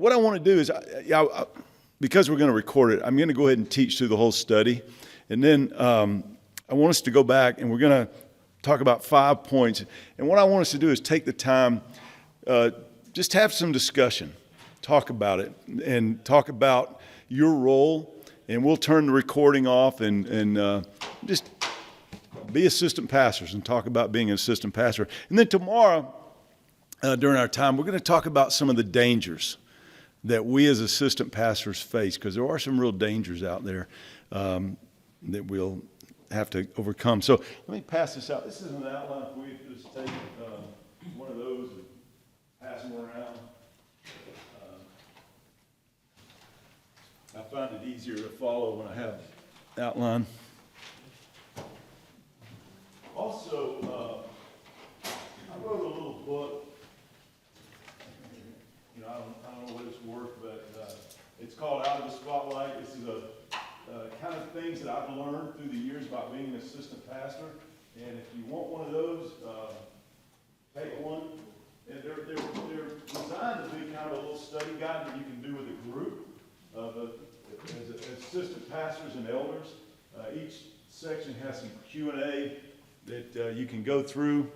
what I want to do is, because we're going to record it, I'm going to go ahead and teach through the whole study. And then I want us to go back, and we're going to talk about 5 points. And what I want us to do is take the time, just have some discussion, talk about it, and talk about your role. And we'll turn the recording off and just be assistant pastors and talk about being an assistant pastor. And then tomorrow, during our time, we're going to talk about some of the dangers that we as assistant pastors face, because there are some real dangers out there that we'll have to overcome. So let me pass this out. This is an outline for you. Just take one of those and pass them around. I find it easier to follow when I have outline. Also, I wrote a little book. I don't know what it's worth, but it's called Out of the Spotlight. This is a kind of things that I've learned through the years about being an assistant pastor. And if you want one of those, take one. And they're designed to be kind of a little study guide that you can do with a group of as assistant pastors and elders. Each section has some Q&A that you can go through.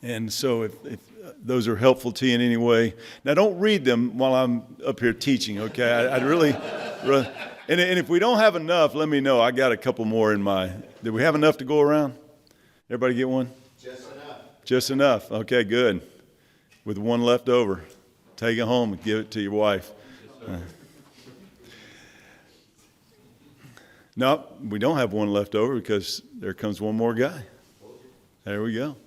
And so if those are helpful to you in any way. Now, don't read them while I'm up here teaching, okay? I'd really and if we don't have enough, let me know. I got a couple more in my... Did we have enough to go around? Everybody get one? Just enough. Just enough. Okay, good. With one left over, take it home and give it to your wife. No, we don't have one left over because there comes one more guy. There we go.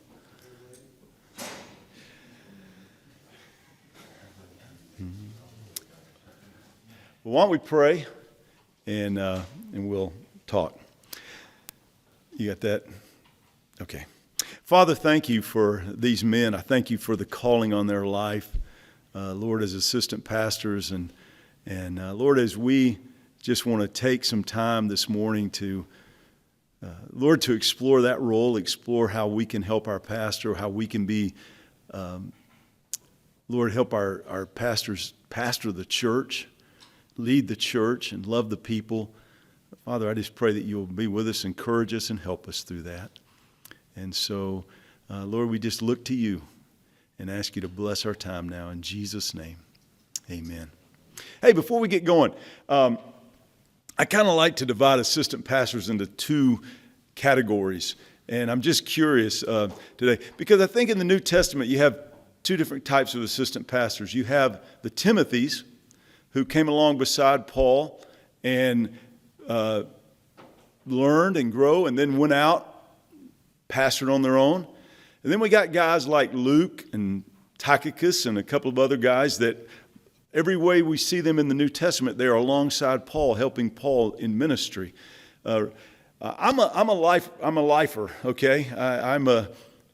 Well, why don't we pray and we'll talk. You got that? Okay. Father, thank you for these men. I thank you for the calling on their life, Lord, as assistant pastors. And Lord, as we just want to take some time this morning to, Lord, to explore that role, explore how we can help our pastor, how we can be, Lord, help our pastors pastor the church, lead the church, and love the people. Father, I just pray that you will be with us, encourage us, and help us through that. And so, Lord, we just look to you and ask you to bless our time now. In Jesus' name, amen. Hey, before we get going, I kind of like to divide assistant pastors into two categories. And I'm just curious today, because I think in the New Testament you have two different types of assistant pastors. You have the Timothys, who came along beside Paul and learned and grew and then went out, pastored on their own. And then we got guys like Luke and Tychicus and a couple of other guys that every way we see them in the New Testament, they are alongside Paul, helping Paul in ministry. I'm a lifer, okay?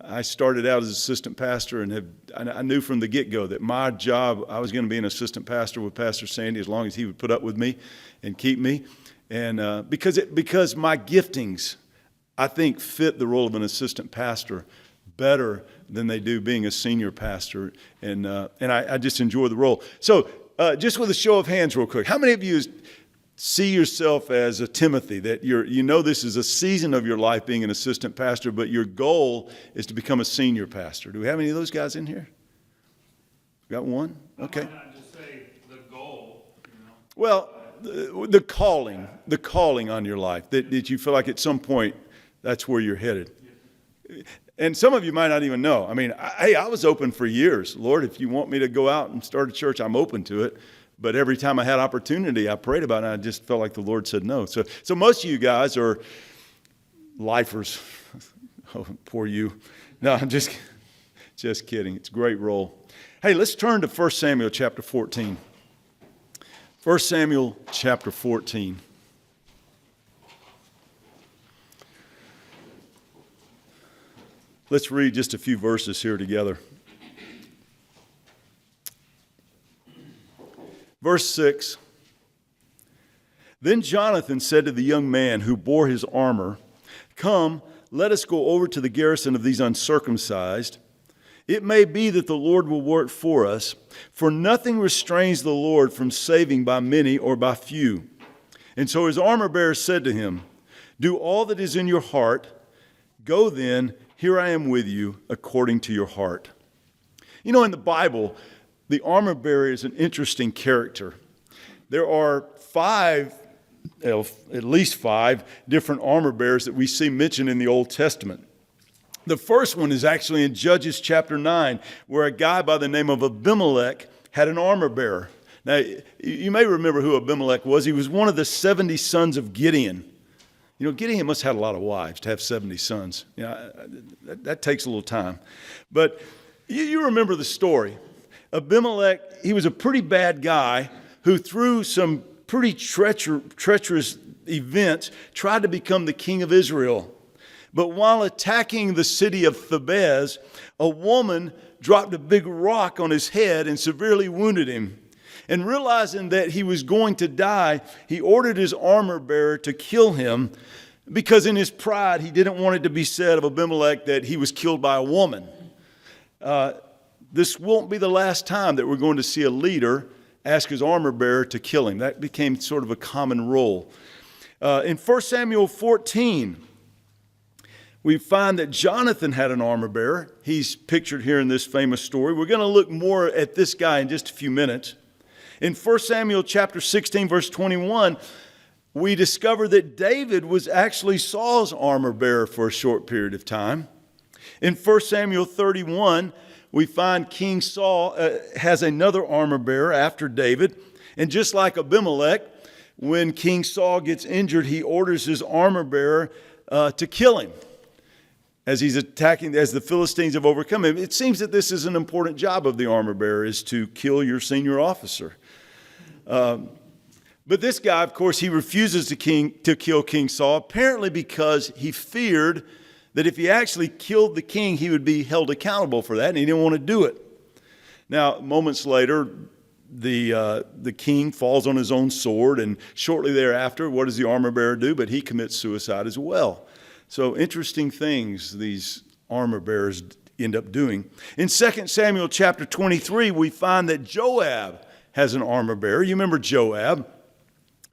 I started out as assistant pastor and I knew from the get-go that my job, I was going to be an assistant pastor with Pastor Sandy as long as he would put up with me and keep me. And because my giftings, I think, fit the role of an assistant pastor better than they do being a senior pastor. And I just enjoy the role. So just with a show of hands real quick, how many of you see yourself as a Timothy, that you know this is a season of your life being an assistant pastor, but your goal is to become a senior pastor? Do we have any of those guys in here? Got one? Okay. I might not just say the goal, Well, the calling on your life, that you feel like at some point that's where you're headed. And some of you might not even know. I mean, I was open for years. Lord, if you want me to go out and start a church, I'm open to it. But every time I had opportunity, I prayed about it, and I just felt like the Lord said no. So most of you guys are lifers. Oh, poor you. No, I'm just kidding. It's a great role. Hey, let's turn to 1 Samuel chapter 14. 1 Samuel chapter 14. Let's read just a few verses here together. Verse 6, Then Jonathan said to the young man who bore his armor, Come, let us go over to the garrison of these uncircumcised. It may be that the Lord will work for us, for nothing restrains the Lord from saving by many or by few. And so his armor-bearer said to him, do all that is in your heart. Go then, here I am with you, according to your heart. You know, in the Bible, the armor-bearer is an interesting character. There are at least five different armor-bearers that we see mentioned in the Old Testament. The first one is actually in Judges chapter 9, where a guy by the name of Abimelech had an armor-bearer. Now, you may remember who Abimelech was. He was one of the 70 sons of Gideon. You know, Gideon must have had a lot of wives to have 70 sons. You know, that takes a little time. But you remember the story. Abimelech, he was a pretty bad guy who through some pretty treacherous events tried to become the king of Israel. But while attacking the city of Thebez, a woman dropped a big rock on his head and severely wounded him. And realizing that he was going to die, he ordered his armor-bearer to kill him because in his pride, he didn't want it to be said of Abimelech that he was killed by a woman. This won't be the last time that we're going to see a leader ask his armor-bearer to kill him. That became sort of a common role. In 1 Samuel 14, we find that Jonathan had an armor-bearer. He's pictured here in this famous story. We're going to look more at this guy in just a few minutes. In 1 Samuel chapter 16, verse 21, we discover that David was actually Saul's armor-bearer for a short period of time. In 1 Samuel 31, we find King Saul has another armor-bearer after David. And just like Abimelech, when King Saul gets injured, he orders his armor-bearer to kill him as he's attacking, as the Philistines have overcome him. It seems that this is an important job of the armor-bearer, is to kill your senior officer. But this guy, of course, he refuses to kill King Saul, apparently because he feared that if he actually killed the king, he would be held accountable for that, and he didn't want to do it. Now, moments later, the king falls on his own sword, and shortly thereafter, what does the armor-bearer do? But he commits suicide as well. So interesting things these armor-bearers end up doing. In 2 Samuel chapter 23, we find that Joab has an armor-bearer. You remember Joab,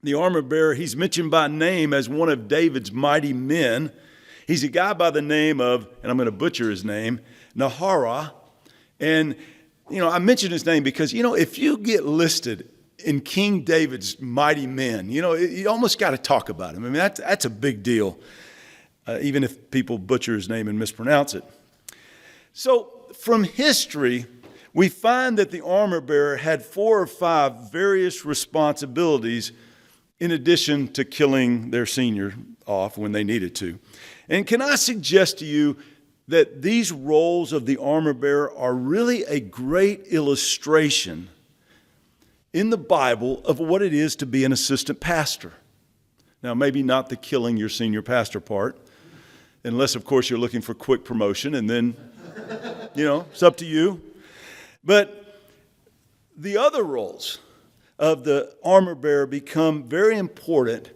the armor-bearer. He's mentioned by name as one of David's mighty men. He's a guy by the name of, and I'm going to butcher his name, Naharah. And, you know, I mention his name because, you know, if you get listed in King David's mighty men, you know, you almost got to talk about him. I mean, that's a big deal, even if people butcher his name and mispronounce it. So from history, we find that the armor-bearer had 4 or 5 various responsibilities in addition to killing their senior off when they needed to. And can I suggest to you that these roles of the armor-bearer are really a great illustration in the Bible of what it is to be an assistant pastor. Now, maybe not the killing your senior pastor part, unless, of course, you're looking for quick promotion, and then, you know, it's up to you. But the other roles of the armor-bearer become very important,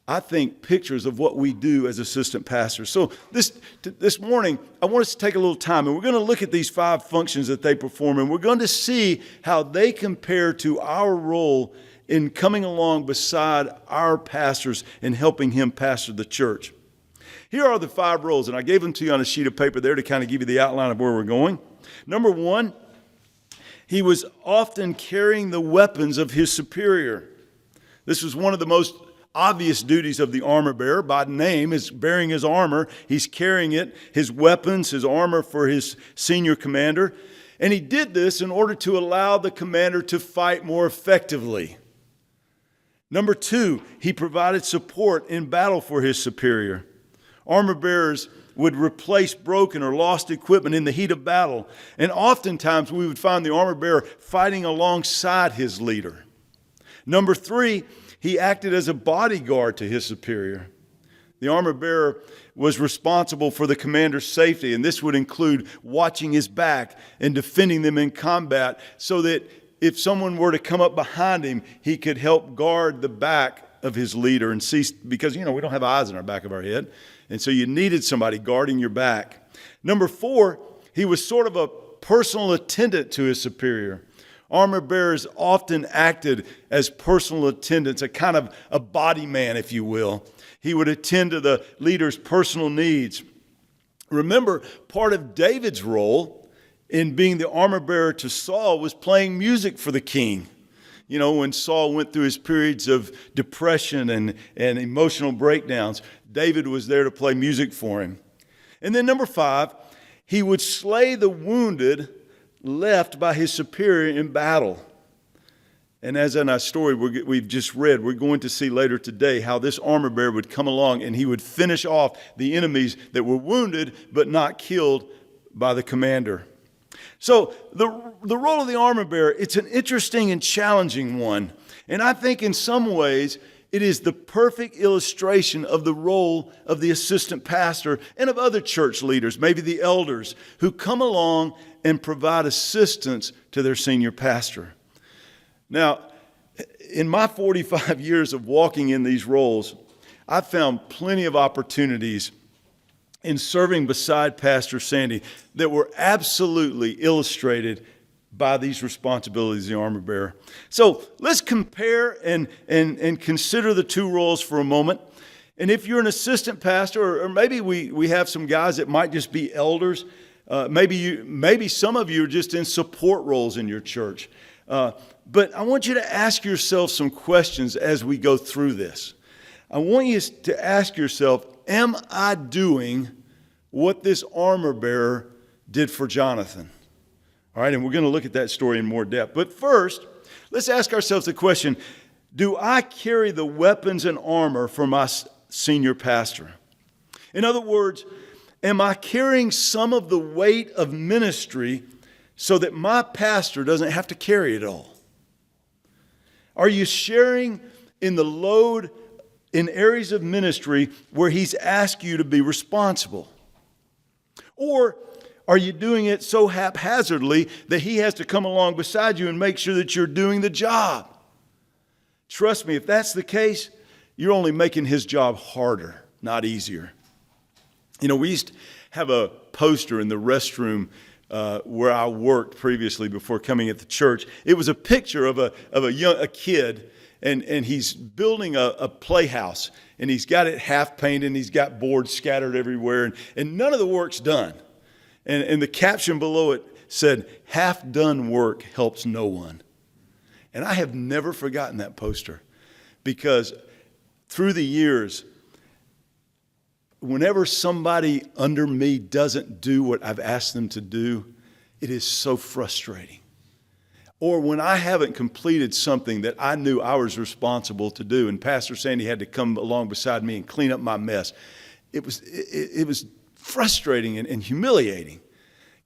I think, pictures of what we do as assistant pastors. So this morning, I want us to take a little time, and we're going to look at these 5 functions that they perform, and we're going to see how they compare to our role in coming along beside our pastors and helping him pastor the church. Here are the 5 roles, and I gave them to you on a sheet of paper there to kind of give you the outline of where we're going. Number 1, he was often carrying the weapons of his superior. This was one of the most obvious duties of the armor-bearer. By name is bearing his armor. He's carrying it, his weapons, his armor for his senior commander. And he did this in order to allow the commander to fight more effectively. Number 2, he provided support in battle for his superior. Armor-bearers would replace broken or lost equipment in the heat of battle. And oftentimes we would find the armor-bearer fighting alongside his leader. Number 3, he acted as a bodyguard to his superior. The armor-bearer was responsible for the commander's safety, and this would include watching his back and defending them in combat so that if someone were to come up behind him, he could help guard the back of his leader and see, because, you know, we don't have eyes in our back of our head. And so you needed somebody guarding your back. Number 4, he was sort of a personal attendant to his superior. Armor bearers often acted as personal attendants, a kind of a body man, if you will. He would attend to the leader's personal needs. Remember, part of David's role in being the armor bearer to Saul was playing music for the king. You know, when Saul went through his periods of depression and emotional breakdowns, David was there to play music for him. And then number 5, he would slay the wounded left by his superior in battle. And as in our story we've just read, we're going to see later today how this armor bearer would come along and he would finish off the enemies that were wounded but not killed by the commander. So the role of the armor bearer, it's an interesting and challenging one. And I think in some ways it is the perfect illustration of the role of the assistant pastor and of other church leaders, maybe the elders, who come along and provide assistance to their senior pastor. Now, in my 45 years of walking in these roles, I've found plenty of opportunities in serving beside Pastor Sandy that were absolutely illustrated by these responsibilities of the armor bearer. So let's compare and consider the two roles for a moment. And if you're an assistant pastor, or maybe we have some guys that might just be elders, maybe some of you are just in support roles in your church. But I want you to ask yourself some questions as we go through this. I want you to ask yourself, am I doing what this armor bearer did for Jonathan? All right, and we're going to look at that story in more depth. But first, let's ask ourselves the question, do I carry the weapons and armor for my senior pastor? In other words, am I carrying some of the weight of ministry so that my pastor doesn't have to carry it all? Are you sharing in the load in areas of ministry where he's asked you to be responsible? Or are you doing it so haphazardly that he has to come along beside you and make sure that you're doing the job? Trust me, if that's the case, you're only making his job harder, not easier. You know, we used to have a poster in the restroom where I worked previously before coming at the church. It was a picture of a kid, and he's building a playhouse, and he's got it half painted, and he's got boards scattered everywhere, and none of the work's done. And the caption below it said, "Half done work helps no one." And I have never forgotten that poster, because through the years, whenever somebody under me doesn't do what I've asked them to do, it is so frustrating. Or when I haven't completed something that I knew I was responsible to do, and Pastor Sandy had to come along beside me and clean up my mess, it was frustrating and humiliating.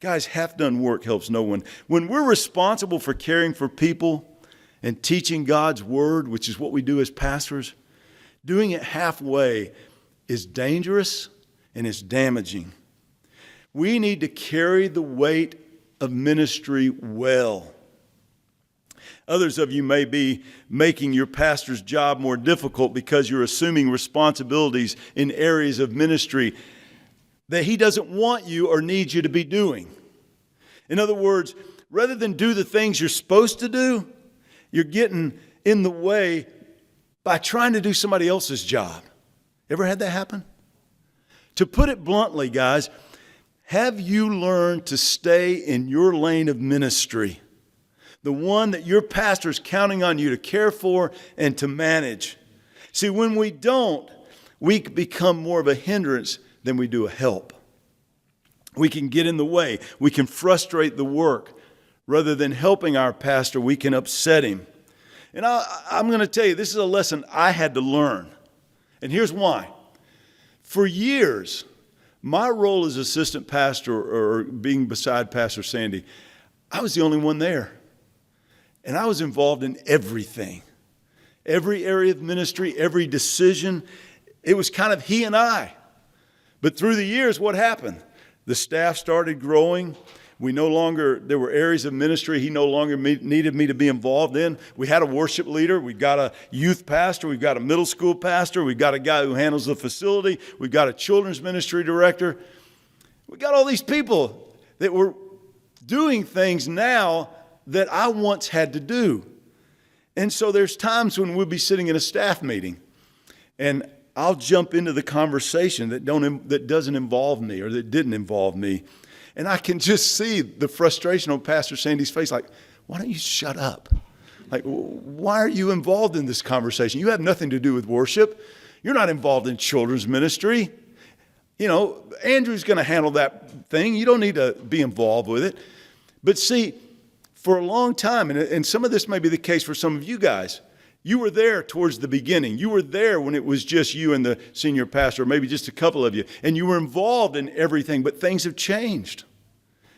Guys, half-done work helps no one. When we're responsible for caring for people and teaching God's word, which is what we do as pastors, doing it halfway is dangerous and it's damaging. We need to carry the weight of ministry well. Others of you may be making your pastor's job more difficult because you're assuming responsibilities in areas of ministry that he doesn't want you or need you to be doing. In other words, rather than do the things you're supposed to do, you're getting in the way by trying to do somebody else's job. Ever had that happen? To put it bluntly, guys, have you learned to stay in your lane of ministry? The one that your pastor is counting on you to care for and to manage. See, when we don't, we become more of a hindrance than we do a help. We can get in the way. We can frustrate the work. Rather than helping our pastor, we can upset him. And I'm going to tell you, this is a lesson I had to learn. And here's why. For years, my role as assistant pastor or being beside Pastor Sandy, I was the only one there. And I was involved in everything. Every area of ministry, every decision. It was kind of he and I. But through the years, what happened? The staff started growing. There were areas of ministry he no longer needed me to be involved in. We had a worship leader. We've got a youth pastor. We've got a middle school pastor. We've got a guy who handles the facility. We've got a children's ministry director. We got all these people that were doing things now that I once had to do. And so there's times when we'll be sitting in a staff meeting and I'll jump into the conversation that doesn't involve me or that didn't involve me. And I can just see the frustration on Pastor Sandy's face, like, why don't you shut up? Like, why are you involved in this conversation? You have nothing to do with worship. You're not involved in children's ministry. You know, Andrew's going to handle that thing. You don't need to be involved with it. But see, for a long time, and some of this may be the case for some of you guys, you were there towards the beginning. You were there when it was just you and the senior pastor, or maybe just a couple of you, and you were involved in everything, but things have changed.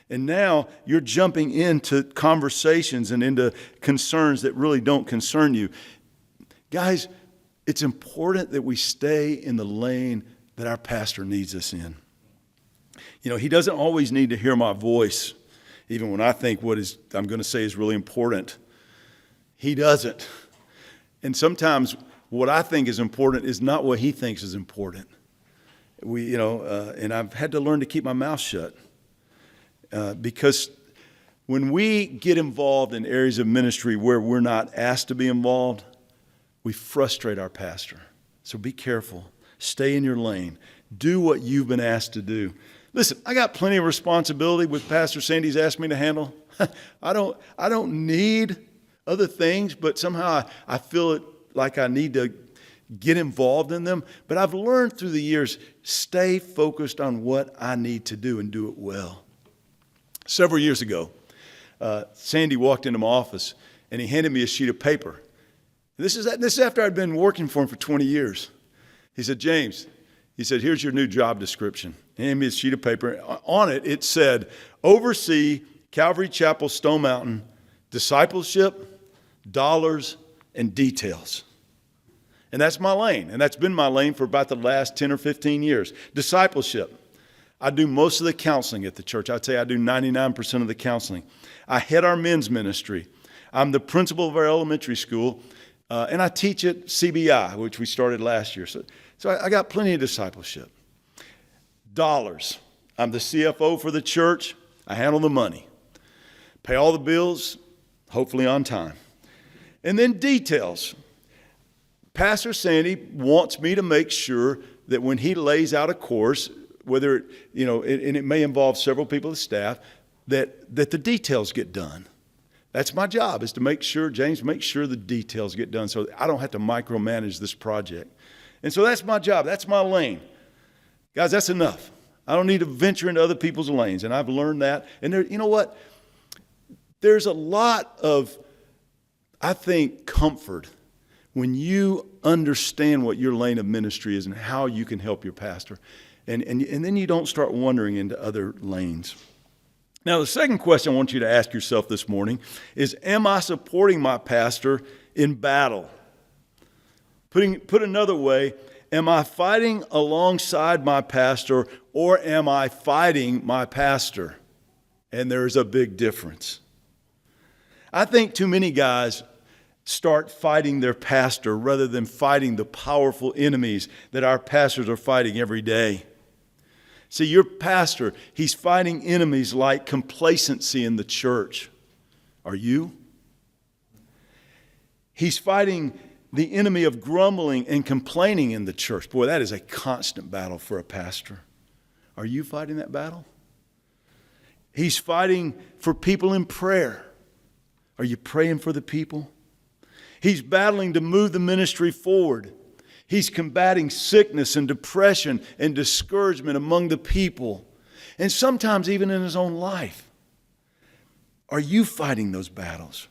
And now you're jumping into conversations and into concerns that really don't concern you. Guys, it's important that we stay in the lane that our pastor needs us in. You know, he doesn't always need to hear my voice, even when I think I'm going to say is really important. He doesn't. And sometimes what I think is important is not what he thinks is important. And I've had to learn to keep my mouth shut. Because when we get involved in areas of ministry where we're not asked to be involved, we frustrate our pastor. So be careful. Stay in your lane. Do what you've been asked to do. Listen, I got plenty of responsibility with Pastor Sandy's asked me to handle. I don't need other things, but somehow I feel it like I need to get involved in them. But I've learned through the years, stay focused on what I need to do and do it well. Several years ago, Sandy walked into my office and he handed me a sheet of paper. This is after I'd been working for him for 20 years. He said, James, he said, here's your new job description. He handed me a sheet of paper. On it, it said, oversee Calvary Chapel, Stone Mountain, discipleship, dollars, and details. And that's my lane. And that's been my lane for about the last 10 or 15 years. Discipleship. I do most of the counseling at the church. I'd say I do 99% of the counseling. I head our men's ministry. I'm the principal of our elementary school, and I teach at CBI, which we started last year. So I got plenty of discipleship. Dollars. I'm the CFO for the church. I handle the money. Pay all the bills, hopefully on time. And then details. Pastor Sandy wants me to make sure that when he lays out a course, whether, and it may involve several people of the staff, that the details get done. That's my job, is to make sure the details get done so I don't have to micromanage this project. And so that's my job. That's my lane. Guys, that's enough. I don't need to venture into other people's lanes, and I've learned that. And you know what? There's a lot of, I think, comfort when you understand what your lane of ministry is and how you can help your pastor. And then you don't start wandering into other lanes. Now, the second question I want you to ask yourself this morning is, am I supporting my pastor in battle? Put another way, am I fighting alongside my pastor, or am I fighting my pastor? And there's a big difference. I think too many guys start fighting their pastor rather than fighting the powerful enemies that our pastors are fighting every day. See, your pastor, he's fighting enemies like complacency in the church. Are you? He's fighting the enemy of grumbling and complaining in the church. Boy, that is a constant battle for a pastor. Are you fighting that battle? He's fighting for people in prayer. Are you praying for the people? He's battling to move the ministry forward. He's combating sickness and depression and discouragement among the people, and sometimes even in his own life. Are you fighting those battles?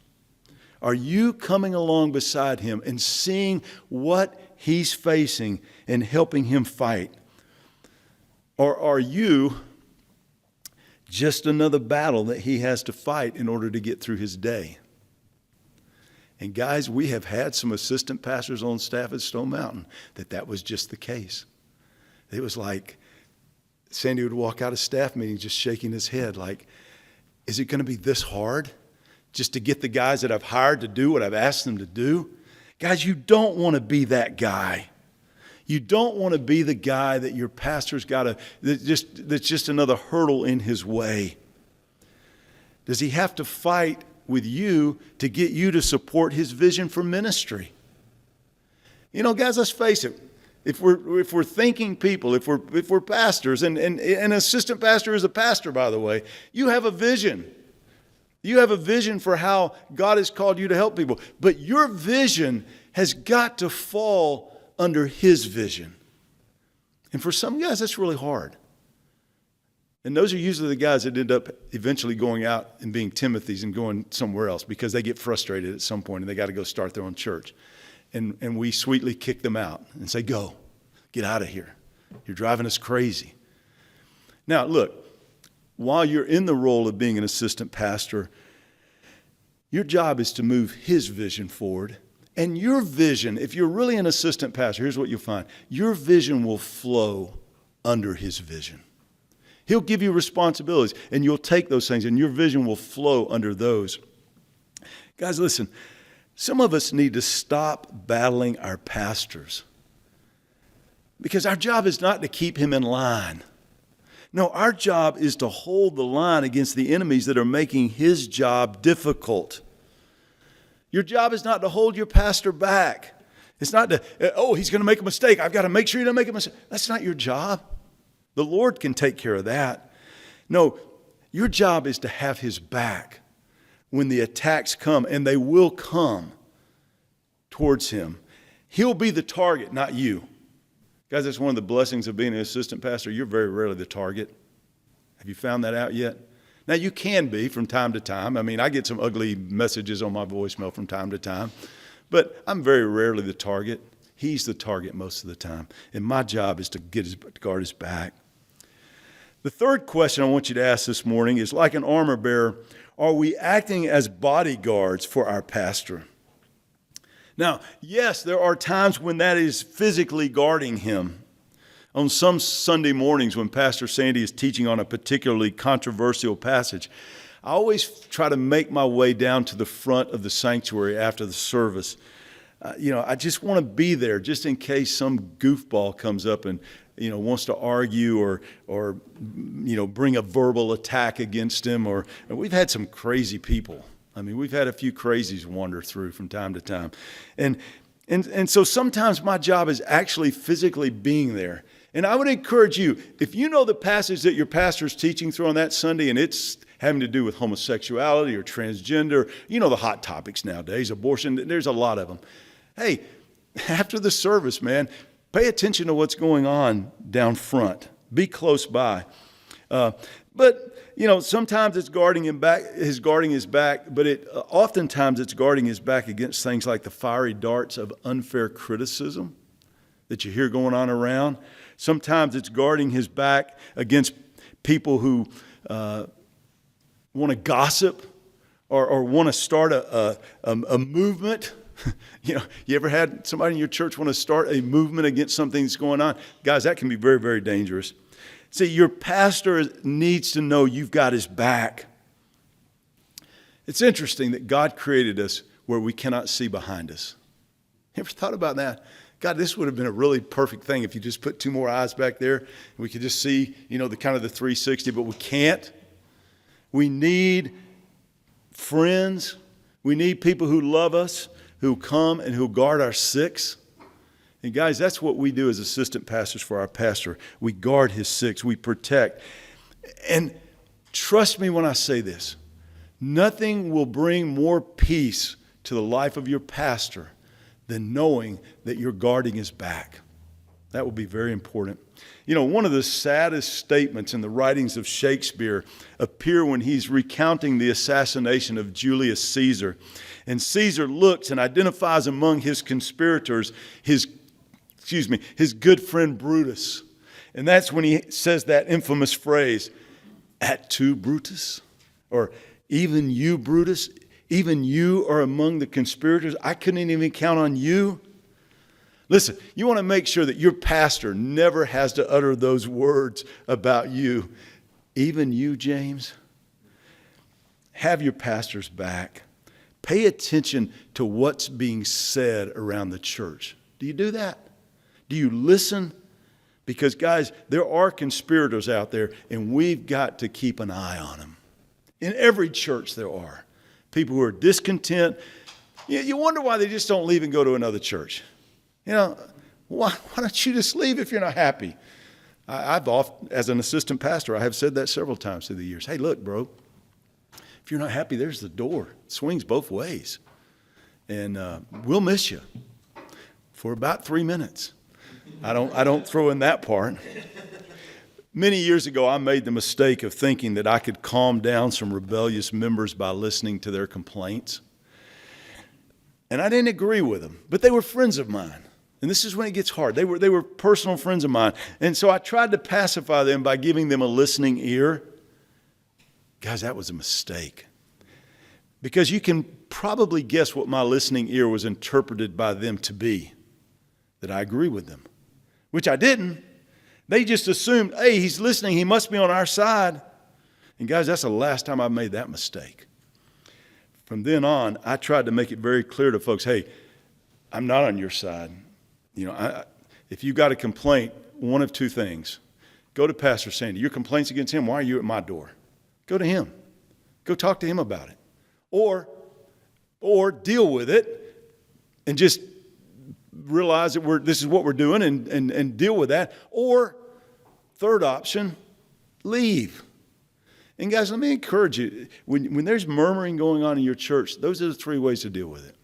Are you coming along beside him and seeing what he's facing and helping him fight? Or are you just another battle that he has to fight in order to get through his day? And guys, we have had some assistant pastors on staff at Stone Mountain that was just the case. It was like Sandy would walk out of staff meetings just shaking his head like, is it going to be this hard just to get the guys that I've hired to do what I've asked them to do? Guys, you don't want to be that guy. You don't want to be the guy that your pastor's got that's just another hurdle in his way. Does he have to fight with you to get you to support his vision for ministry? You know, guys, let's face it. If we're thinking people, if we're pastors, and an assistant pastor is a pastor, by the way, you have a vision. You have a vision for how God has called you to help people. But your vision has got to fall under his vision. And for some guys, that's really hard. And those are usually the guys that end up eventually going out and being Timothys and going somewhere else because they get frustrated at some point and they got to go start their own church. And we sweetly kick them out and say, go, get out of here. You're driving us crazy. Now, look, while you're in the role of being an assistant pastor, your job is to move his vision forward. And your vision, if you're really an assistant pastor, here's what you'll find. Your vision will flow under his vision. He'll give you responsibilities, and you'll take those things, and your vision will flow under those. Guys, listen, some of us need to stop battling our pastors because our job is not to keep him in line. No, our job is to hold the line against the enemies that are making his job difficult. Your job is not to hold your pastor back. It's not to, he's going to make a mistake. I've got to make sure he doesn't make a mistake. That's not your job. The Lord can take care of that. No, your job is to have his back when the attacks come, and they will come towards him. He'll be the target, not you. Guys, that's one of the blessings of being an assistant pastor. You're very rarely the target. Have you found that out yet? Now, you can be from time to time. I mean, I get some ugly messages on my voicemail from time to time, but I'm very rarely the target. He's the target most of the time, and my job is to guard his back. The third question I want you to ask this morning is, like an armor bearer, are we acting as bodyguards for our pastor? Now, yes, there are times when that is physically guarding him. On some Sunday mornings when Pastor Sandy is teaching on a particularly controversial passage, I always try to make my way down to the front of the sanctuary after the service. I just want to be there just in case some goofball comes up and wants to argue or bring a verbal attack against him. Or we've had some crazy people. I mean, we've had a few crazies wander through from time to time. And so sometimes my job is actually physically being there. And I would encourage you, if you know the passage that your pastor is teaching through on that Sunday and it's having to do with homosexuality or transgender, the hot topics nowadays, abortion, there's a lot of them. Hey, after the service, man, pay attention to what's going on down front. Be close by. But sometimes it's guarding him back. His guarding his back, but oftentimes it's guarding his back against things like the fiery darts of unfair criticism that you hear going on around. Sometimes it's guarding his back against people who want to gossip or want to start a movement. You ever had somebody in your church want to start a movement against something that's going on? Guys, that can be very, very dangerous. See, your pastor needs to know you've got his back. It's interesting that God created us where we cannot see behind us. Ever thought about that? God, this would have been a really perfect thing if you just put two more eyes back there and we could just see, the kind of the 360, but we can't. We need friends. We need people who love us, who come and who guard our six. And guys, that's what we do as assistant pastors for our pastor. We guard his six. We protect. And trust me when I say this, nothing will bring more peace to the life of your pastor than knowing that you're guarding his back. That will be very important. One of the saddest statements in the writings of Shakespeare appear when he's recounting the assassination of Julius Caesar. And Caesar looks and identifies among his conspirators his good friend Brutus. And that's when he says that infamous phrase, "At two, Brutus?" Or, "Even you, Brutus? Even you are among the conspirators? I couldn't even count on you." Listen, you want to make sure that your pastor never has to utter those words about you. Even you, James? Have your pastor's back. Pay attention to what's being said around the church. Do you do that? Do you listen? Because, guys, there are conspirators out there, and we've got to keep an eye on them. In every church there are people who are discontent. You wonder why they just don't leave and go to another church. Why don't you just leave if you're not happy? I've often, as an assistant pastor, I have said that several times through the years. Hey, look, bro, if you're not happy, there's the door. It swings both ways. And we'll miss you for about 3 minutes. I don't throw in that part. Many years ago, I made the mistake of thinking that I could calm down some rebellious members by listening to their complaints. And I didn't agree with them, but they were friends of mine. And this is when it gets hard. They were personal friends of mine. And so I tried to pacify them by giving them a listening ear. Guys, that was a mistake. Because you can probably guess what my listening ear was interpreted by them to be. That I agree with them. Which I didn't. They just assumed, hey, he's listening. He must be on our side. And guys, that's the last time I made that mistake. From then on, I tried to make it very clear to folks, hey, I'm not on your side. If you got a complaint, one of two things. Go to Pastor Sandy. Your complaint's against him. Why are you at my door? Go to him. Go talk to him about it. Or deal with it and just realize that this is what we're doing and deal with that. Or, third option, leave. And guys, let me encourage you, when there's murmuring going on in your church, those are the 3 ways to deal with it.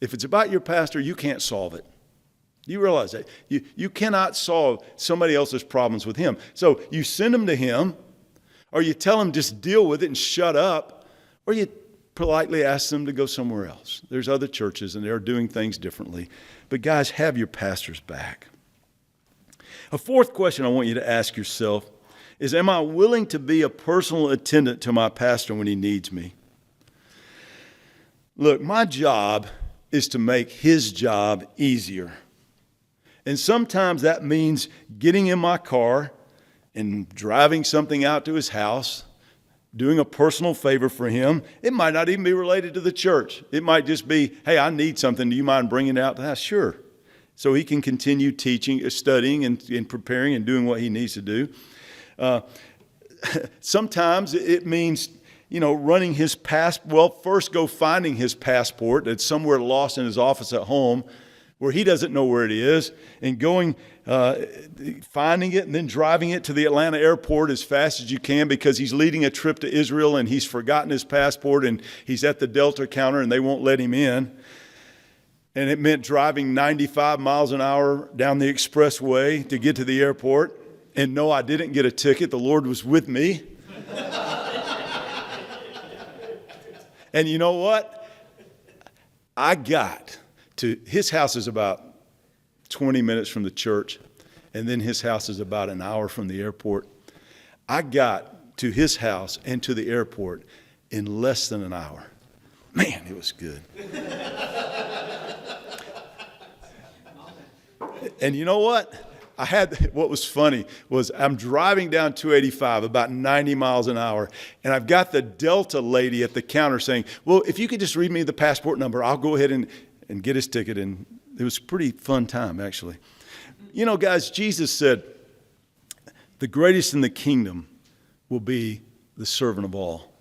If it's about your pastor, you can't solve it. You realize that. You cannot solve somebody else's problems with him. So you send them to him, or you tell him just deal with it and shut up, or you politely ask them to go somewhere else. There's other churches, and they're doing things differently. But guys, have your pastors back. A fourth question I want you to ask yourself is, am I willing to be a personal attendant to my pastor when he needs me? Look, my job is to make his job easier. And sometimes that means getting in my car and driving something out to his house, doing a personal favor for him. It might not even be related to the church. It might just be, hey, I need something. Do you mind bringing it out to the house? Sure. So he can continue teaching, studying, and preparing and doing what he needs to do. Sometimes it means, running his first go finding his passport that's somewhere lost in his office at home where he doesn't know where it is, and going, finding it and then driving it to the Atlanta airport as fast as you can because he's leading a trip to Israel and he's forgotten his passport and he's at the Delta counter and they won't let him in. And it meant driving 95 miles an hour down the expressway to get to the airport. And no, I didn't get a ticket. The Lord was with me. And you know what? I got to, his house is about 20 minutes from the church, and then his house is about an hour from the airport. I got to his house and to the airport in less than an hour. Man, it was good. And you know what? What was funny was I'm driving down 285 about 90 miles an hour, and I've got the Delta lady at the counter saying, well, if you could just read me the passport number, I'll go ahead and get his ticket. And it was a pretty fun time, actually. Guys, Jesus said, the greatest in the kingdom will be the servant of all.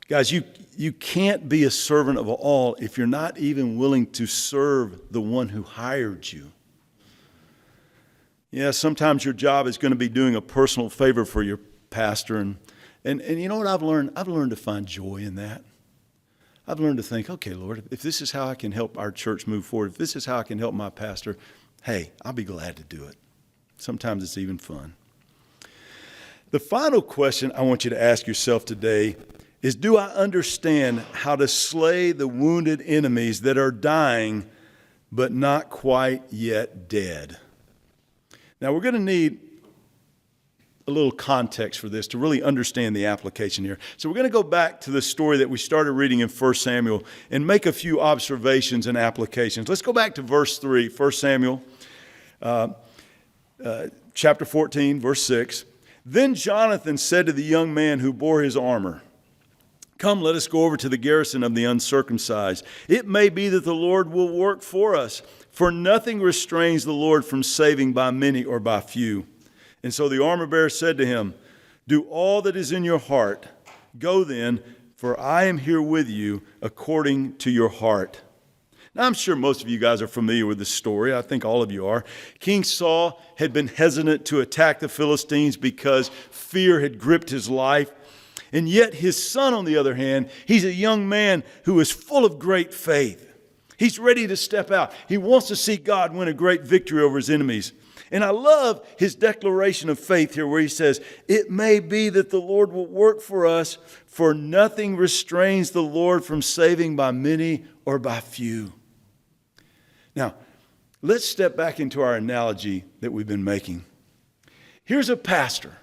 Guys, you can't be a servant of all if you're not even willing to serve the one who hired you. Yeah, sometimes your job is going to be doing a personal favor for your pastor. And you know what I've learned? I've learned to find joy in that. I've learned to think, okay, Lord, if this is how I can help our church move forward, if this is how I can help my pastor, hey, I'll be glad to do it. Sometimes it's even fun. The final question I want you to ask yourself today is, do I understand how to slay the wounded enemies that are dying but not quite yet dead? Now, we're going to need a little context for this to really understand the application here. So we're going to go back to the story that we started reading in 1 Samuel and make a few observations and applications. Let's go back to verse 3, 1 Samuel chapter 14, verse 6. Then Jonathan said to the young man who bore his armor, come, let us go over to the garrison of the uncircumcised. It may be that the Lord will work for us, for nothing restrains the Lord from saving by many or by few. And so the armor bearer said to him, do all that is in your heart. Go then, for I am here with you according to your heart. Now, I'm sure most of you guys are familiar with this story. I think all of you are. King Saul had been hesitant to attack the Philistines because fear had gripped his life. And yet his son, on the other hand, he's a young man who is full of great faith. He's ready to step out. He wants to see God win a great victory over his enemies. And I love his declaration of faith here where he says, it may be that the Lord will work for us, for nothing restrains the Lord from saving by many or by few. Now, let's step back into our analogy that we've been making. Here's a pastor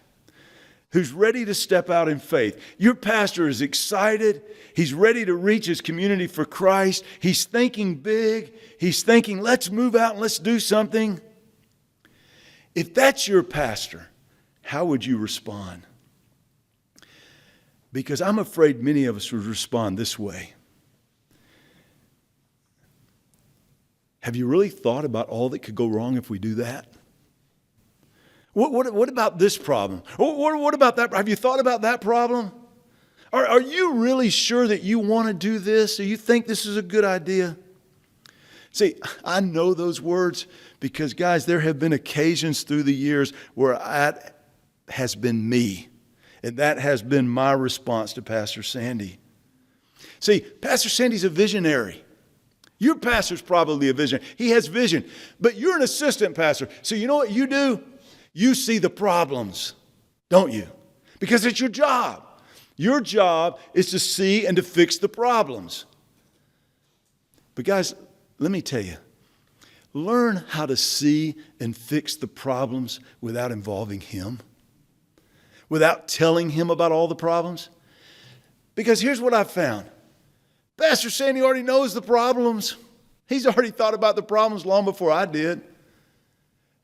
who's ready to step out in faith. Your pastor is excited. He's ready to reach his community for Christ. He's thinking big. He's thinking, let's move out and let's do something. If that's your pastor, how would you respond? Because I'm afraid many of us would respond this way. Have you really thought about all that could go wrong if we do that? What about this problem? What about that? Have you thought about that problem? Are you really sure that you want to do this? Or you think this is a good idea? See, I know those words because, guys, there have been occasions through the years where that has been me. And that has been my response to Pastor Sandy. See, Pastor Sandy's a visionary. Your pastor's probably a visionary. He has vision. But you're an assistant pastor. So you know what you do? You see the problems, don't you? Because it's your job. Your job is to see and to fix the problems. But guys, let me tell you, learn how to see and fix the problems without involving him, without telling him about all the problems. Because here's what I've found. Pastor Sandy already knows the problems. He's already thought about the problems long before I did.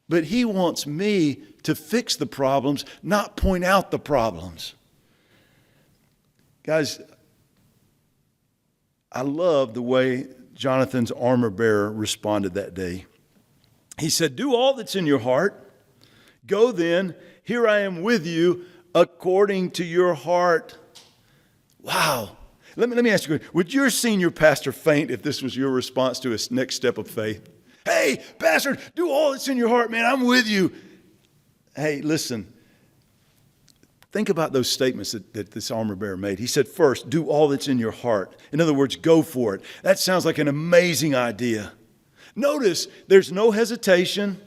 But he wants me to fix the problems, not point out the problems. Guys, I love the way Jonathan's armor bearer responded that day. He said, do all that's in your heart. Go then, here I am with you according to your heart. Wow. Let me ask you, would your senior pastor faint if this was your response to his next step of faith? Hey, pastor, do all that's in your heart, man. I'm with you. Hey, listen. Think about those statements that this armor bearer made. He said, first, do all that's in your heart. In other words, go for it. That sounds like an amazing idea. Notice there's no hesitation.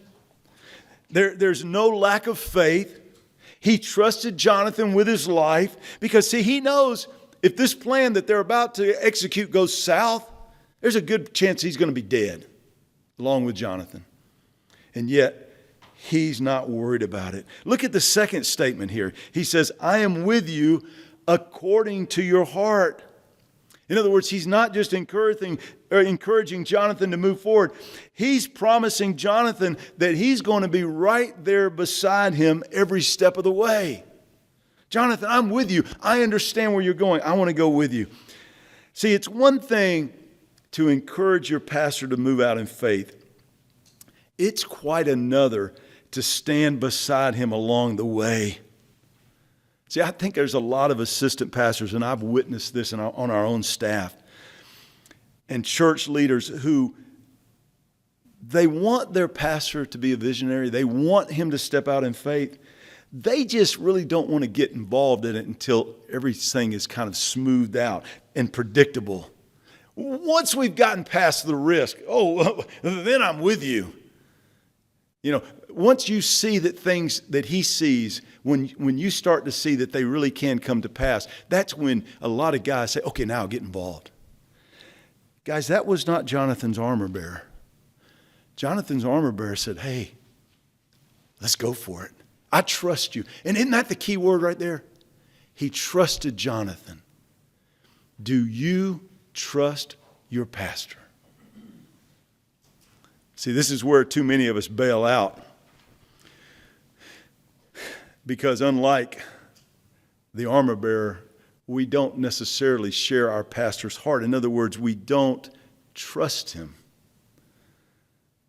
There's no lack of faith. He trusted Jonathan with his life because, see, he knows if this plan that they're about to execute goes south, there's a good chance he's going to be dead along with Jonathan. And yet, he's not worried about it. Look at the second statement here. He says, I am with you according to your heart. In other words, he's not just encouraging Jonathan to move forward. He's promising Jonathan that he's going to be right there beside him every step of the way. Jonathan, I'm with you. I understand where you're going. I want to go with you. See, it's one thing to encourage your pastor to move out in faith. It's quite another to stand beside him along the way. See, I think there's a lot of assistant pastors, and I've witnessed this on our own staff, and church leaders who they want their pastor to be a visionary. They want him to step out in faith. They just really don't want to get involved in it until everything is kind of smoothed out and predictable. Once we've gotten past the risk, then I'm with you. You know, once you see that things that he sees, when you start to see that they really can come to pass, that's when a lot of guys say, okay, now I'll get involved. Guys, that was not Jonathan's armor bearer. Jonathan's armor bearer said, hey, let's go for it. I trust you. And isn't that the key word right there? He trusted Jonathan. Do you trust your pastor? See, this is where too many of us bail out. Because unlike the armor bearer, we don't necessarily share our pastor's heart. In other words, we don't trust him.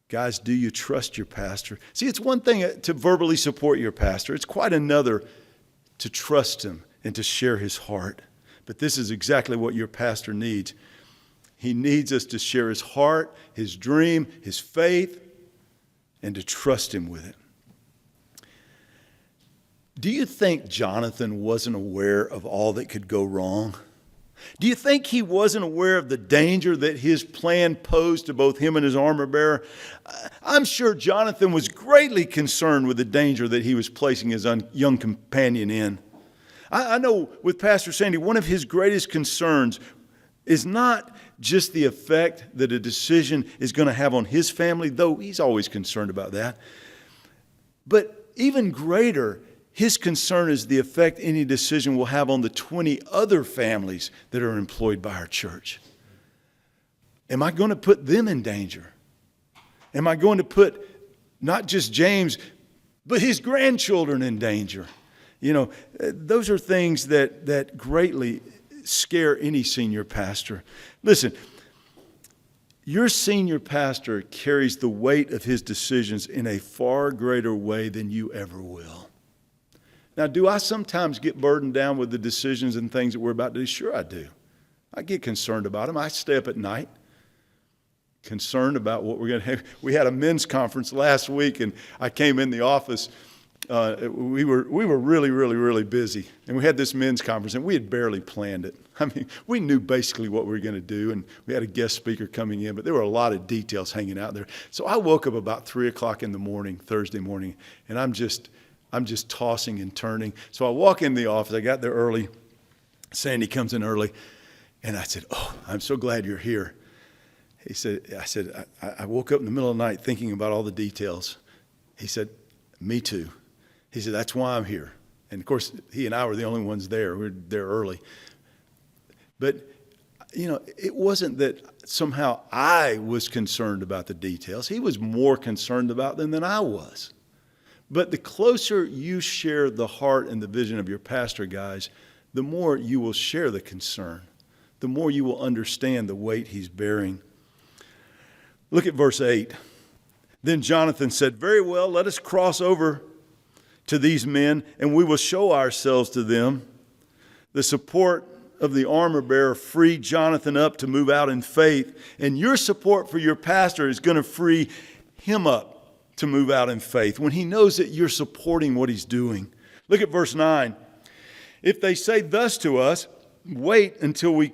Guys, do you trust your pastor? See, it's one thing to verbally support your pastor. It's quite another to trust him and to share his heart. But this is exactly what your pastor needs. He needs us to share his heart, his dream, his faith, and to trust him with it. Do you think Jonathan wasn't aware of all that could go wrong? Do you think he wasn't aware of the danger that his plan posed to both him and his armor bearer? I'm sure Jonathan was greatly concerned with the danger that he was placing his young companion in. I know with Pastor Sandy, one of his greatest concerns is not just the effect that a decision is going to have on his family, though he's always concerned about that. But even greater, his concern is the effect any decision will have on the 20 other families that are employed by our church. Am I going to put them in danger? Am I going to put not just James, but his grandchildren in danger? You know, those are things that greatly scare any senior pastor. Listen, your senior pastor carries the weight of his decisions in a far greater way than you ever will. Now, do I sometimes get burdened down with the decisions and things that we're about to do? Sure I do. I get concerned about them. I stay up at night concerned about what we're going to have. We had a men's conference last week, and I came in the office. We were really busy, and we had this men's conference, and we had barely planned it. I mean, we knew basically what we were going to do, and we had a guest speaker coming in, but there were a lot of details hanging out there. So I woke up about 3 o'clock in the morning, Thursday morning, and I'm just tossing and turning. So I walk in the office. I got there early. Sandy comes in early, and I said, "Oh, I'm so glad you're here." I said, I woke up in the middle of the night thinking about all the details. He said, "Me too." He said, "That's why I'm here." And of course, he and I were the only ones there. We were there early. But, you know, it wasn't that somehow I was concerned about the details. He was more concerned about them than I was. But the closer you share the heart and the vision of your pastor, guys, the more you will share the concern, the more you will understand the weight he's bearing. Look at verse 8. Then Jonathan said, "Very well, let us cross over to these men, and we will show ourselves to them." The support of the armor bearer freed Jonathan up to move out in faith, and your support for your pastor is going to free him up to move out in faith when he knows that you're supporting what he's doing. Look at verse 9. "If they say thus to us, 'Wait until we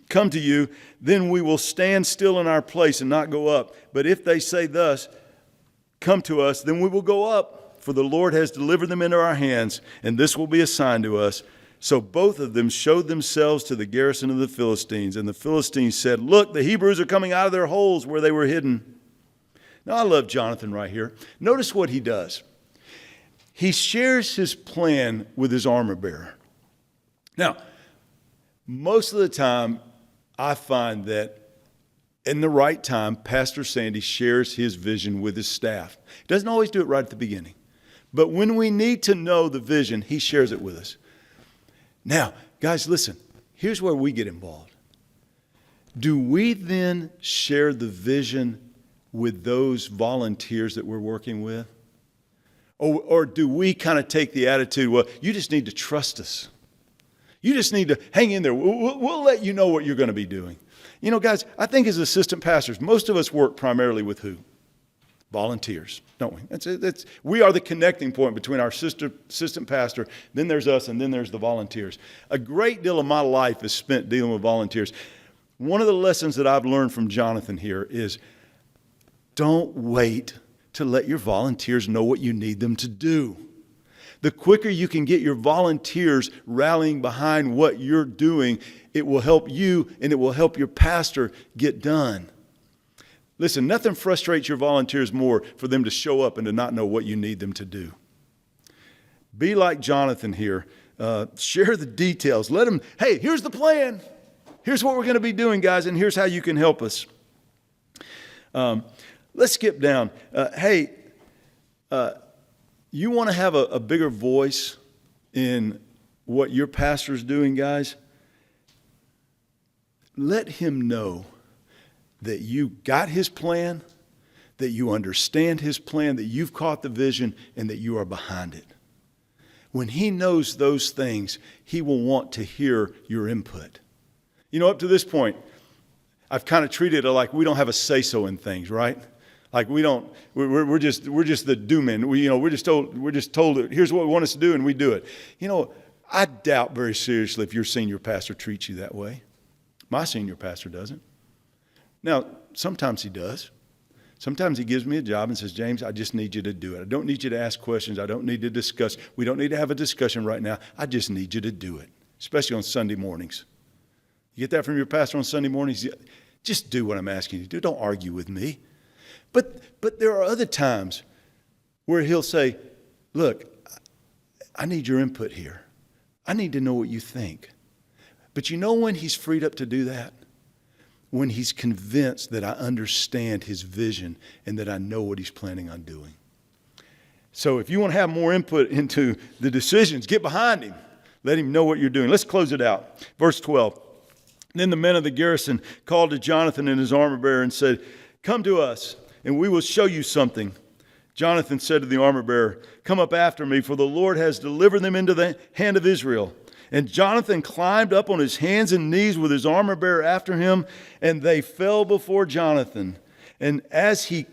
come to you, then we will stand still in our place and not go up. But if they say thus, come to us, then we will go up, for the Lord has delivered them into our hands, and this will be a sign to us.' So both of them showed themselves to the garrison of the Philistines, and the Philistines said, 'Look, the Hebrews are coming out of their holes where they were hidden.'" Now, I love Jonathan right here. Notice what he does. He shares his plan with his armor bearer. Now, most of the time, I find that in the right time, Pastor Sandy shares his vision with his staff. He doesn't always do it right at the beginning. But when we need to know the vision, he shares it with us. Now, guys, listen. Here's where we get involved. Do we then share the vision with those volunteers that we're working with? Or do we kind of take the attitude, well, you just need to trust us. You just need to hang in there. We'll let you know what you're going to be doing. You know, guys, I think as assistant pastors, most of us work primarily with who? Volunteers, don't we? We are the connecting point between our assistant pastor, then there's us, and then there's the volunteers. A great deal of my life is spent dealing with volunteers. One of the lessons that I've learned from Jonathan here is don't wait to let your volunteers know what you need them to do. The quicker you can get your volunteers rallying behind what you're doing, it will help you and it will help your pastor get done. Listen, nothing frustrates your volunteers more for them to show up and to not know what you need them to do. Be like Jonathan here. Share the details. Let them, hey, here's the plan. Here's what we're going to be doing, guys, and here's how you can help us. Let's skip down. You want to have a bigger voice in what your pastor's doing, guys? Let him know that you got his plan, that you understand his plan, that you've caught the vision, and that you are behind it. when he knows those things, he will want to hear your input. You know, up to this point, I've kind of treated it like we don't have a say-so in things, right? Like we're just the do-men. We're just told that here's what we want us to do, and we do it. You know, I doubt very seriously if your senior pastor treats you that way. My senior pastor doesn't. Now, sometimes he does. Sometimes he gives me a job and says, James, I just need you to do it. I don't need you to ask questions. I don't need to discuss. We don't need to have a discussion right now. I just need you to do it, especially on Sunday mornings. You get that from your pastor on Sunday mornings? Just do what I'm asking you to do. Don't argue with me. But there are other times where he'll say, look, I need your input here. I need to know what you think. But you know when he's freed up to do that? When he's convinced that I understand his vision and that I know what he's planning on doing. So if you want to have more input into the decisions, get behind him. Let him know what you're doing. Let's close it out. Verse 12. Then the men of the garrison called to Jonathan and his armor bearer and said, come to us, and we will show you something. Jonathan said to the armor bearer, come up after me, for the Lord has delivered them into the hand of Israel. And Jonathan climbed up on his hands and knees with his armor bearer after him, and they fell before Jonathan. And as he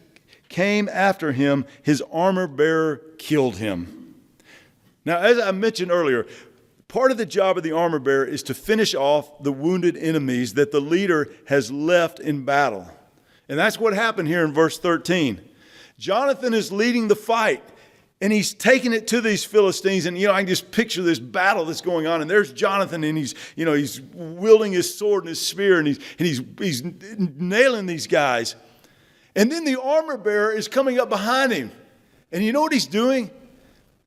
came after him, his armor bearer killed him. Now, as I mentioned earlier, part of the job of the armor bearer is to finish off the wounded enemies that the leader has left in battle. And that's what happened here in verse 13. Jonathan is leading the fight, and he's taking it to these Philistines. And, I can just picture this battle that's going on. And there's Jonathan, and he's wielding his sword and his spear, and he's nailing these guys. And then the armor bearer is coming up behind him. And you know what he's doing?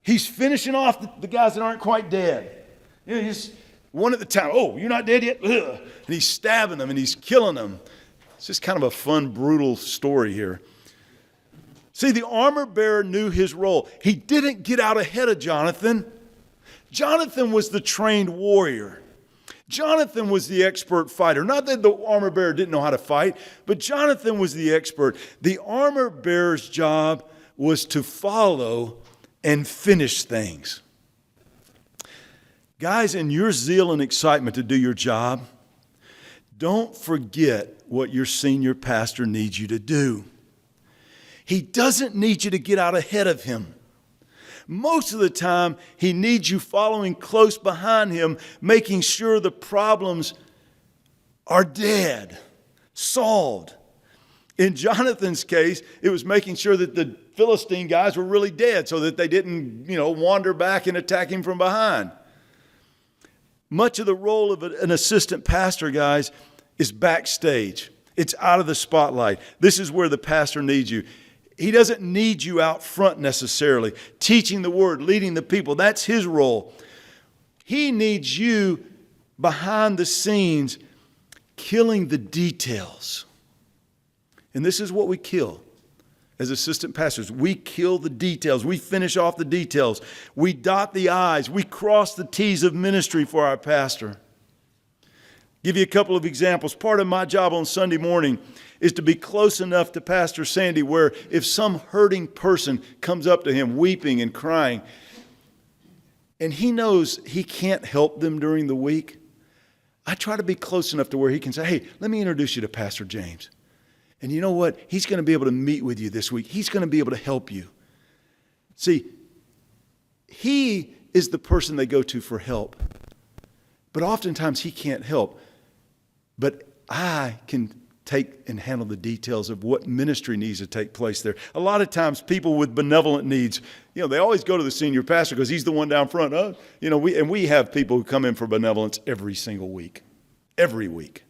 He's finishing off the guys that aren't quite dead. Just one at a time. Oh, you're not dead yet? Ugh. And he's stabbing them, and he's killing them. It's just kind of a fun, brutal story here. See, the armor bearer knew his role. He didn't get out ahead of Jonathan. Jonathan was the trained warrior. Jonathan was the expert fighter. Not that the armor bearer didn't know how to fight, but Jonathan was the expert. The armor bearer's job was to follow and finish things. Guys, in your zeal and excitement to do your job, don't forget what your senior pastor needs you to do. He doesn't need you to get out ahead of him. Most of the time, he needs you following close behind him, making sure the problems are dead, solved. In Jonathan's case, it was making sure that the Philistine guys were really dead so that they didn't, wander back and attack him from behind. Much of the role of an assistant pastor, guys, is backstage. It's out of the spotlight. This is where the pastor needs you. He doesn't need you out front necessarily, teaching the word, leading the people. That's his role. He needs you behind the scenes, killing the details. And this is what we kill as assistant pastors. We kill the details. We finish off the details. We dot the I's. We cross the T's of ministry for our pastor. Give you a couple of examples. Part of my job on Sunday morning is to be close enough to Pastor Sandy where if some hurting person comes up to him weeping and crying, and he knows he can't help them during the week, I try to be close enough to where he can say, hey, let me introduce you to Pastor James. And you know what? He's going to be able to meet with you this week. He's going to be able to help you. See, he is the person they go to for help. But oftentimes he can't help. But I can take and handle the details of what ministry needs to take place there. A lot of times people with benevolent needs, they always go to the senior pastor because he's the one down front. We have people who come in for benevolence every single week. Every week.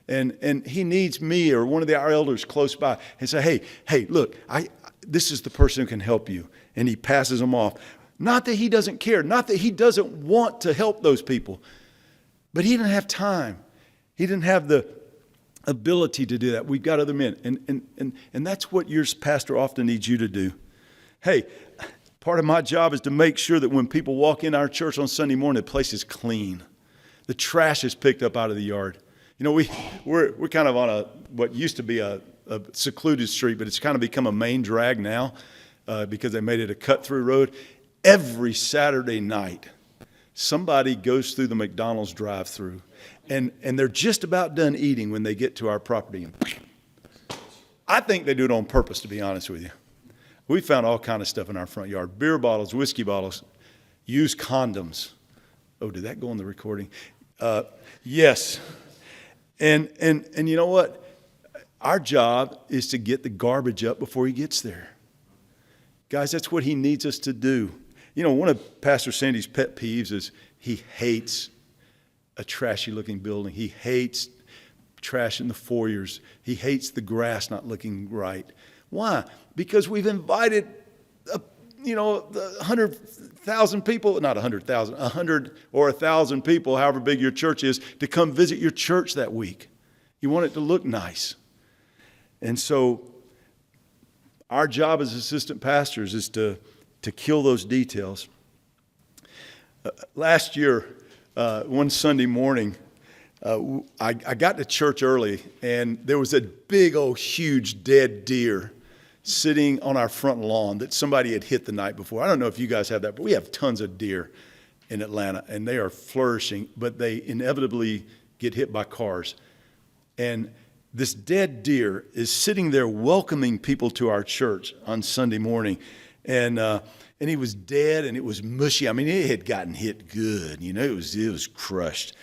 And he needs me or one of our elders close by and say, hey, look, this is the person who can help you. And he passes them off. Not that he doesn't care, not that he doesn't want to help those people, but he didn't have time. He didn't have the ability to do that. We've got other men. And that's what your pastor often needs you to do. Hey, part of my job is to make sure that when people walk in our church on Sunday morning, the place is clean. The trash is picked up out of the yard. We're kind of on what used to be a secluded street, but it's kind of become a main drag now because they made it a cut-through road. every Saturday night, somebody goes through the McDonald's drive-thru, and they're just about done eating when they get to our property. And I think they do it on purpose, to be honest with you. We found all kind of stuff in our front yard: beer bottles, whiskey bottles, used condoms. Oh, did that go on the recording? Yes. And you know what? Our job is to get the garbage up before he gets there. Guys, that's what he needs us to do. You know, one of Pastor Sandy's pet peeves is he hates a trashy-looking building. He hates trash in the foyers. He hates the grass not looking right. Why? Because we've invited, 100,000 people, not 100,000, 100 or 1,000 people, however big your church is, to come visit your church that week. You want it to look nice. And so our job as assistant pastors is to kill those details. Last year, one Sunday morning, I got to church early, and there was a big old huge dead deer sitting on our front lawn that somebody had hit the night before. I don't know if you guys have that, but we have tons of deer in Atlanta, and they are flourishing, but they inevitably get hit by cars. And this dead deer is sitting there welcoming people to our church on Sunday morning. And he was dead, and it was mushy. I mean, it had gotten hit good. You know, it was crushed.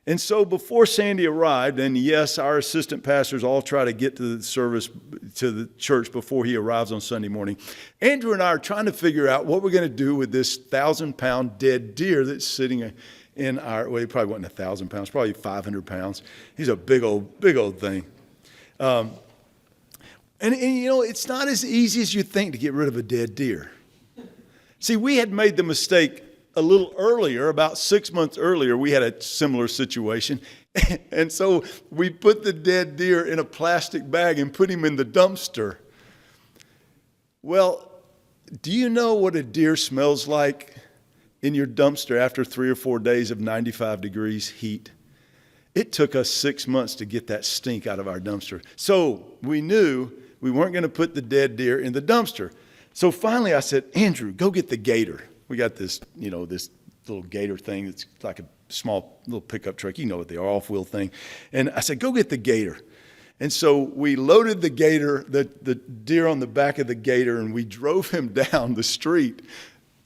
And so before Sandy arrived, and yes, our assistant pastors all try to get to the service, to the church before he arrives on Sunday morning, Andrew and I are trying to figure out what we're going to do with this 1,000-pound dead deer that's sitting in our, well, he probably wasn't 1,000 pounds, probably 500 pounds. He's a big old thing. And you know, it's not as easy as you think to get rid of a dead deer. See, we had made the mistake a little earlier, about 6 months earlier, we had a similar situation. And so we put the dead deer in a plastic bag and put him in the dumpster. Well, do you know what a deer smells like in your dumpster after 3 or 4 days of 95 degrees heat? It took us 6 months to get that stink out of our dumpster. So we knew we weren't going to put the dead deer in the dumpster. So finally I said, Andrew, go get the gator. We got this, this little gator thing that's like a small little pickup truck. You know what they are, off-wheel thing. And I said, go get the gator. And so we loaded the gator, the deer on the back of the gator, and we drove him down the street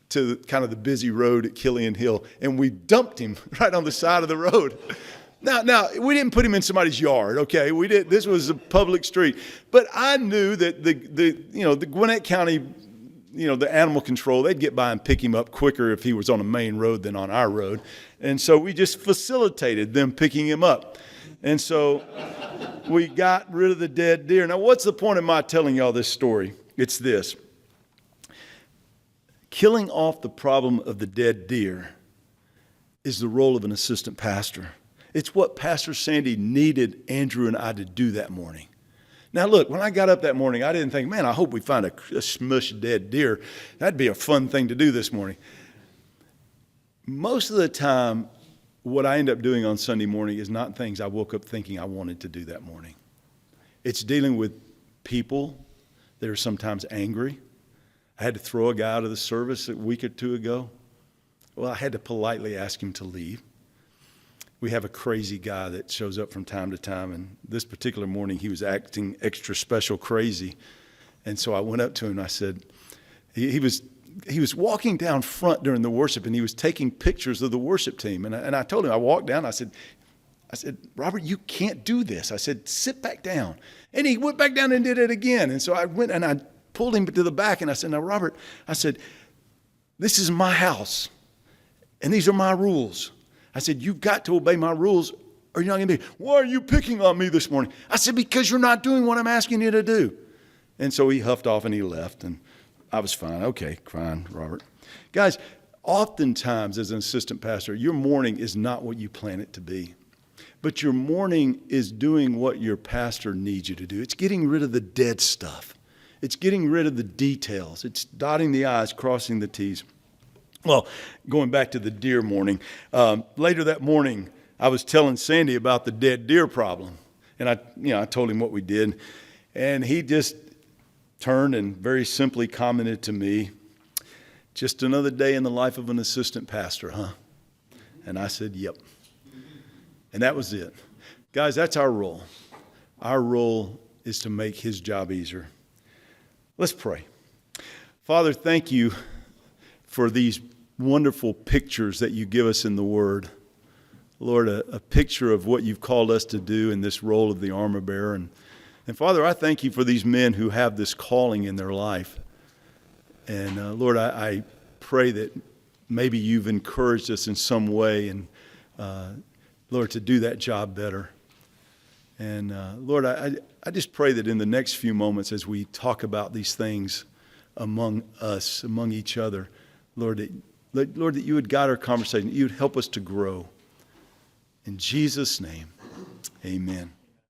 to kind of the busy road at Killian Hill, and we dumped him right on the side of the road. Now we didn't put him in somebody's yard, okay? We did. This was a public street, but I knew that the Gwinnett County, the animal control, they'd get by and pick him up quicker if he was on a main road than on our road, and so we just facilitated them picking him up, and so we got rid of the dead deer. Now, what's the point of my telling y'all this story? It's this: killing off the problem of the dead deer is the role of an assistant pastor. It's what Pastor Sandy needed Andrew and I to do that morning. Now, look, when I got up that morning, I didn't think, man, I hope we find a smushed dead deer. That'd be a fun thing to do this morning. Most of the time, what I end up doing on Sunday morning is not things I woke up thinking I wanted to do that morning. It's dealing with people that are sometimes angry. I had to throw a guy out of the service a week or two ago. Well, I had to politely ask him to leave. We have a crazy guy that shows up from time to time, and this particular morning he was acting extra special crazy. And so I went up to him and I said, he was walking down front during the worship, and he was taking pictures of the worship team. And I told him, I walked down, I said, Robert, you can't do this. I said, sit back down. And he went back down and did it again. And so I went and I pulled him to the back, and I said, now, Robert, I said, this is my house, and these are my rules. I said, you've got to obey my rules, or you're not going to be, why are you picking on me this morning? I said, because you're not doing what I'm asking you to do. And so he huffed off and he left, and I was fine. Okay, fine, Robert. Guys, oftentimes as an assistant pastor, your morning is not what you plan it to be. But your morning is doing what your pastor needs you to do. It's getting rid of the dead stuff. It's getting rid of the details. It's dotting the I's, crossing the T's. Well, going back to the deer morning, later that morning, I was telling Sandy about the dead deer problem. And I told him what we did. And he just turned and very simply commented to me, just another day in the life of an assistant pastor, huh? And I said, yep. And that was it. Guys, that's our role. Our role is to make his job easier. Let's pray. Father, thank you for these wonderful pictures that you give us in the Word. Lord, a picture of what you've called us to do in this role of the armor bearer. And Father, I thank you for these men who have this calling in their life. And Lord, I pray that maybe you've encouraged us in some way, and Lord, to do that job better. And Lord, I just pray that in the next few moments as we talk about these things among us, among each other, Lord, that you would guide our conversation, that you would help us to grow. In Jesus' name, amen.